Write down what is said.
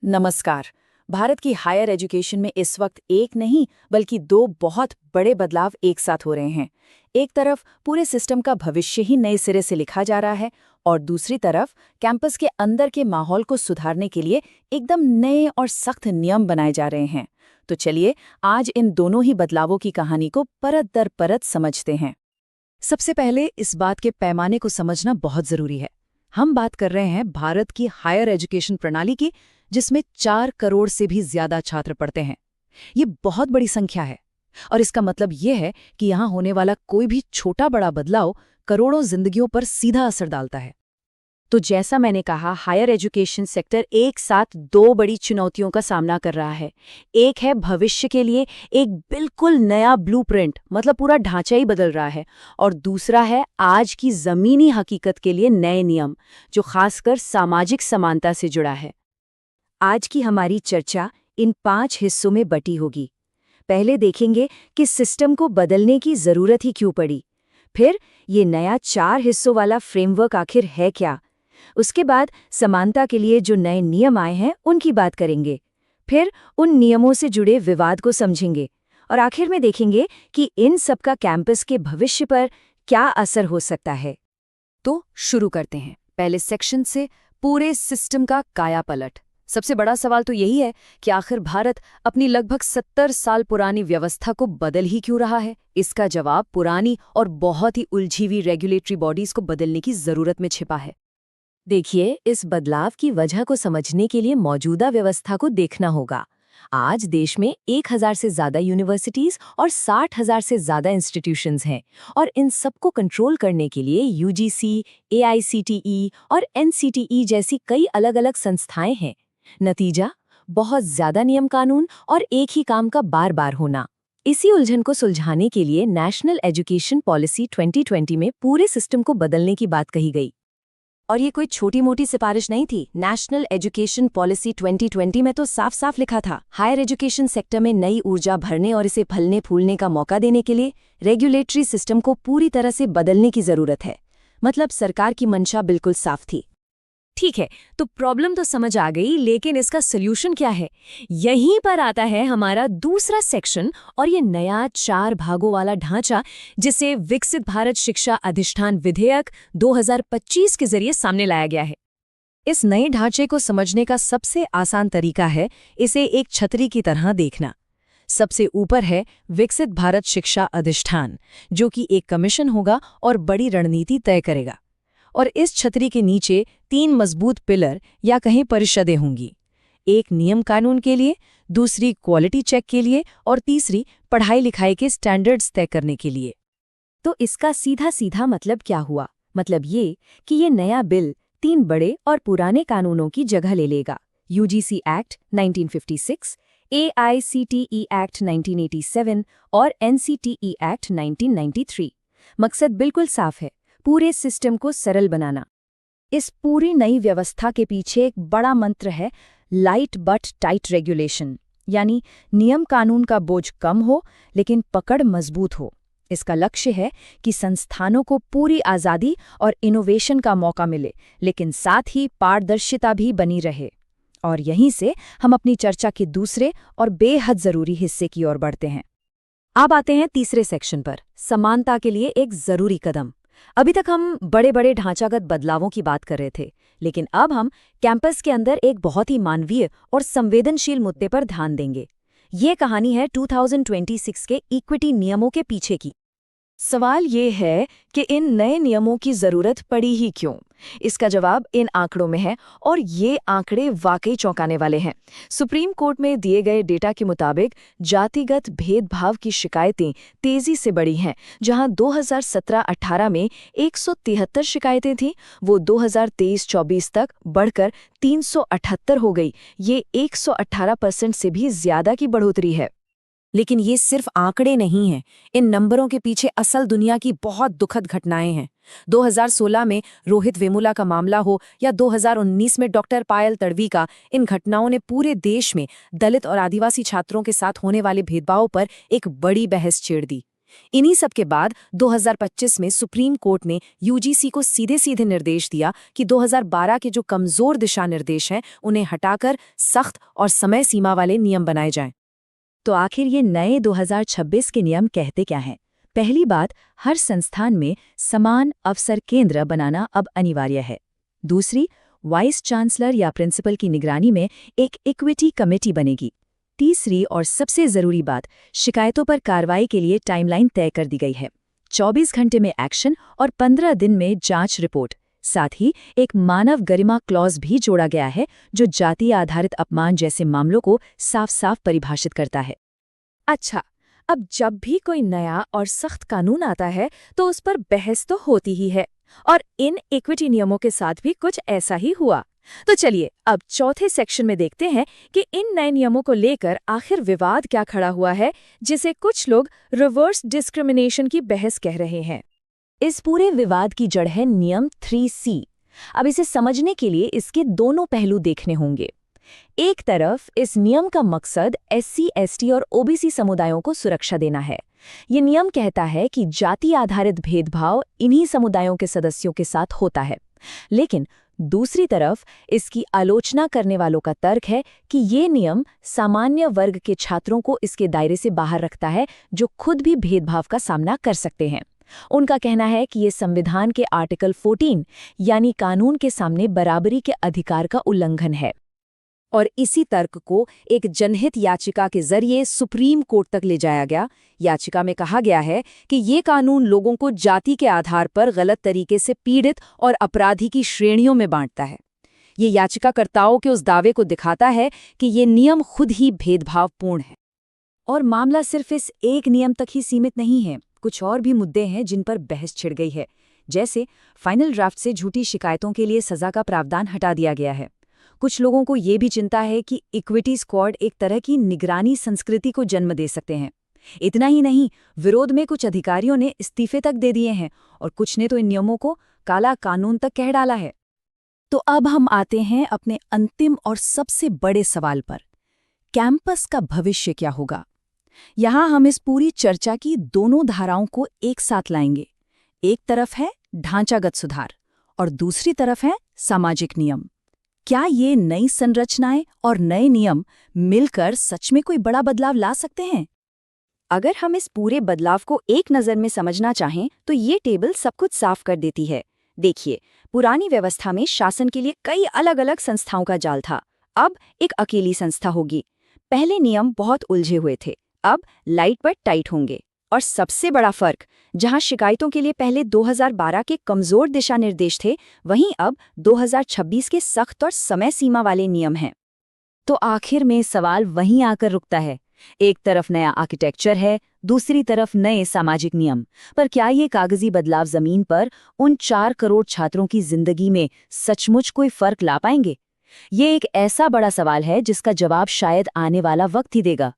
नमस्कार। भारत की higher education में इस वक्त एक नहीं बल्कि दो बहुत बड़े बदलाव एक साथ हो रहे हैं। एक तरफ पूरे सिस्टम का भविष्य ही नए सिरे से लिखा जा रहा है और दूसरी तरफ कैंपस के अंदर के माहौल को सुधारने के लिए एकदम नए और सख्त नियम बनाए जा रहे हैं। तो चलिए आज इन दोनों ही बदलावों की कहानी को परत दर परत समझते हैं। सबसे पहले इस बात के पैमाने को समझना बहुत जरूरी है। हम बात कर रहे हैं भारत की हायर एजुकेशन प्रणाली की, जिसमें 4 करोड़ से भी ज्यादा छात्र पढ़ते हैं। ये बहुत बड़ी संख्या है और इसका मतलब ये है कि यहाँ होने वाला कोई भी छोटा बड़ा बदलाव करोड़ों जिंदगियों पर सीधा असर डालता है। तो जैसा मैंने कहा, हायर एजुकेशन सेक्टर एक साथ दो बड़ी चुनौतियों का सामना कर रहा है। एक है भविष्य के लिए एक बिल्कुल नया ब्लूप्रिंट, मतलब पूरा ढांचा ही बदल रहा है, और दूसरा है आज की जमीनी हकीकत के लिए नए नियम, जो खासकर सामाजिक समानता से जुड़ा है। आज की हमारी चर्चा इन 5 हिस्सों में बटी होगी। पहले देखेंगे कि सिस्टम को बदलने की जरूरत ही क्यों पड़ी। फिर ये नया 4 हिस्सों वाला फ्रेमवर्क आखिर है क्या। उसके बाद समानता के लिए जो नए नियम आए हैं उनकी बात करेंगे। फिर उन नियमों से जुड़े विवाद को समझेंगे और आखिर में देखेंगे कि इन सबका कैंपस के भविष्य पर क्या असर हो सकता है। तो शुरू करते हैं पहले सेक्शन से, पूरे सिस्टम का कायापलट। सबसे बड़ा सवाल तो यही है कि आखिर भारत अपनी लगभग 70 साल पुरानी व्यवस्था को बदल ही क्यों रहा है। इसका जवाब पुरानी और बहुत ही उलझी हुई रेगुलेटरी बॉडीज को बदलने की जरूरत में छिपा है। देखिए, इस बदलाव की वजह को समझने के लिए मौजूदा व्यवस्था को देखना होगा। आज देश में 1000 से ज्यादा यूनिवर्सिटीज और 60,000 से ज्यादा इंस्टीट्यूशंस हैं, और इन सबको कंट्रोल करने के लिए यूजीसी, एआईसीटीई और एनसीटीई जैसी कई अलग-अलग संस्थाएं हैं। नतीजा, बहुत ज्यादा नियम कानून और एक ही काम का बार बार होना। इसी उलझन को सुलझाने के लिए नेशनल एजुकेशन पॉलिसी 2020 में पूरे सिस्टम को बदलने की बात कही गई। और ये कोई छोटी मोटी सिफारिश नहीं थी। नेशनल एजुकेशन पॉलिसी 2020 में तो साफ साफ लिखा था, हायर एजुकेशन सेक्टर में नई ऊर्जा भरने और इसे फलने फूलने का मौका देने के लिए रेगुलेटरी सिस्टम को पूरी तरह से बदलने की जरूरत है। मतलब सरकार की मंशा बिल्कुल साफ थी। ठीक है, तो प्रॉब्लम तो समझ आ गई, लेकिन इसका सॉल्यूशन क्या है? यहीं पर आता है हमारा दूसरा सेक्शन और ये नया 4 भागों वाला ढांचा, जिसे विकसित भारत शिक्षा अधिष्ठान विधेयक 2025 के जरिए सामने लाया गया है। इस नए ढांचे को समझने का सबसे आसान तरीका है इसे एक छतरी की तरह देखना। सबसे ऊपर है विकसित भारत शिक्षा अधिष्ठान, जो कि एक कमीशन होगा और बड़ी रणनीति तय करेगा। और इस छतरी के नीचे 3 मजबूत पिलर या कहीं परिषदें होंगी। एक नियम कानून के लिए, दूसरी क्वालिटी चेक के लिए और तीसरी पढ़ाई लिखाई के स्टैंडर्ड्स तय करने के लिए। तो इसका सीधा सीधा मतलब क्या हुआ? मतलब ये कि ये नया बिल 3 बड़े और पुराने कानूनों की जगह ले लेगा। यूजीसी एक्ट 1956, एआईसीटीई एक्ट 1987 और एनसीटीई एक्ट 1993। मकसद बिल्कुल साफ है, पूरे सिस्टम को सरल बनाना। इस पूरी नई व्यवस्था के पीछे एक बड़ा मंत्र है, लाइट बट टाइट रेगुलेशन, यानी नियम कानून का बोझ कम हो लेकिन पकड़ मजबूत हो। इसका लक्ष्य है कि संस्थानों को पूरी आज़ादी और इनोवेशन का मौका मिले, लेकिन साथ ही पारदर्शिता भी बनी रहे। और यहीं से हम अपनी चर्चा के दूसरे और बेहद जरूरी हिस्से की ओर बढ़ते हैं। अब आते हैं तीसरे सेक्शन पर, समानता के लिए एक जरूरी कदम। अभी तक हम बड़े बड़े ढांचागत बदलावों की बात कर रहे थे, लेकिन अब हम कैंपस के अंदर एक बहुत ही मानवीय और संवेदनशील मुद्दे पर ध्यान देंगे। ये कहानी है 2026 के इक्विटी नियमों के पीछे की। सवाल ये है कि इन नए नियमों की जरूरत पड़ी ही क्यों? इसका जवाब इन आंकड़ों में है, और ये आंकड़े वाकई चौंकाने वाले हैं। सुप्रीम कोर्ट में दिए गए डेटा के मुताबिक जातिगत भेदभाव की शिकायतें तेजी से बढ़ी हैं। जहां 2017-18 में 173 शिकायतें थीं, वो 2023-24 तक बढ़कर 378 हो गई। ये 118% से भी ज्यादा की बढ़ोतरी है। लेकिन ये सिर्फ आंकड़े नहीं हैं, इन नंबरों के पीछे असल दुनिया की बहुत दुखद घटनाएं हैं। 2016 में रोहित वेमुला का मामला हो या 2019 में डॉक्टर पायल तड़वी का, इन घटनाओं ने पूरे देश में दलित और आदिवासी छात्रों के साथ होने वाले भेदभाव पर एक बड़ी बहस छेड़ दी। इन्हीं सब के बाद 2025 में सुप्रीम कोर्ट ने यूजीसी को सीधे सीधे निर्देश दिया कि 2012 के जो कमजोर दिशा निर्देश हैं उन्हें हटाकर सख्त और समय सीमा वाले नियम बनाए जाएं। तो आखिर ये नए 2026 के नियम कहते क्या हैं? पहली बात, हर संस्थान में समान अवसर केंद्र बनाना अब अनिवार्य है। दूसरी, वाइस चांसलर या प्रिंसिपल की निगरानी में एक इक्विटी कमेटी बनेगी। तीसरी और सबसे जरूरी बात, शिकायतों पर कार्रवाई के लिए टाइमलाइन तय कर दी गई है। 24 घंटे में एक्शन और 15 दिन में जांच रिपोर्ट। साथ ही एक मानव गरिमा क्लॉज भी जोड़ा गया है जो जाति आधारित अपमान जैसे मामलों को साफ साफ परिभाषित करता है। अच्छा, अब जब भी कोई नया और सख्त कानून आता है तो उस पर बहस तो होती ही है, और इन इक्विटी नियमों के साथ भी कुछ ऐसा ही हुआ। तो चलिए अब चौथे सेक्शन में देखते हैं कि इन नए नियमों को लेकर आखिर विवाद क्या खड़ा हुआ है, जिसे कुछ लोग रिवर्स डिस्क्रिमिनेशन की बहस कह रहे हैं। इस पूरे विवाद की जड़ है नियम 3C। अब इसे समझने के लिए इसके दोनों पहलू देखने होंगे। एक तरफ इस नियम का मकसद SC, ST और OBC समुदायों को सुरक्षा देना है। ये नियम कहता है कि जाति आधारित भेदभाव इन्हीं समुदायों के सदस्यों के साथ होता है। लेकिन दूसरी तरफ इसकी आलोचना करने वालों का तर्क है कि ये नियम सामान्य वर्ग के छात्रों को इसके दायरे से बाहर रखता है, जो खुद भी भेदभाव का सामना कर सकते हैं। उनका कहना है कि ये संविधान के आर्टिकल 14 यानी कानून के सामने बराबरी के अधिकार का उल्लंघन है। और इसी तर्क को एक जनहित याचिका के जरिए सुप्रीम कोर्ट तक ले जाया गया। याचिका में कहा गया है कि ये कानून लोगों को जाति के आधार पर गलत तरीके से पीड़ित और अपराधी की श्रेणियों में बांटता है। ये याचिकाकर्ताओं के उस दावे को दिखाता है कि ये नियम खुद ही भेदभावपूर्ण है। और मामला सिर्फ इस एक नियम तक ही सीमित नहीं है। कुछ और भी मुद्दे हैं जिन पर बहस छिड़ गई है। जैसे फाइनल ड्राफ्ट से झूठी शिकायतों के लिए सजा का प्रावधान हटा दिया गया है। कुछ लोगों को ये भी चिंता है कि इक्विटी स्क्वाड एक तरह की निगरानी संस्कृति को जन्म दे सकते हैं। इतना ही नहीं, विरोध में कुछ अधिकारियों ने इस्तीफे तक दे दिए हैं और कुछ ने तो इन नियमों को काला कानून तक कह डाला है। तो अब हम आते हैं अपने अंतिम और सबसे बड़े सवाल पर, कैंपस का भविष्य क्या होगा। यहाँ हम इस पूरी चर्चा की दोनों धाराओं को एक साथ लाएंगे। एक तरफ है ढांचागत सुधार और दूसरी तरफ है सामाजिक नियम। क्या ये नई संरचनाएं और नए नियम मिलकर सच में कोई बड़ा बदलाव ला सकते हैं? अगर हम इस पूरे बदलाव को एक नज़र में समझना चाहें तो ये टेबल सब कुछ साफ कर देती है। देखिए, पुरानी व्यवस्था में शासन के लिए कई अलग अलग संस्थाओं का जाल था। अब एक अकेली संस्था होगी। पहले नियम बहुत उलझे हुए थे, अब लाइट पर टाइट होंगे। और सबसे बड़ा फर्क, जहां शिकायतों के लिए पहले 2012 के कमजोर दिशा निर्देश थे, वहीं अब 2026 के सख्त और समय सीमा वाले नियम हैं। तो आखिर में सवाल वहीं आकर रुकता है। एक तरफ नया आर्किटेक्चर है, दूसरी तरफ नए सामाजिक नियम। पर क्या ये कागजी बदलाव जमीन पर उन 4 करोड़ छात्रों की जिंदगी में सचमुच कोई फर्क ला पाएंगे? ये एक ऐसा बड़ा सवाल है जिसका जवाब शायद आने वाला वक्त ही देगा।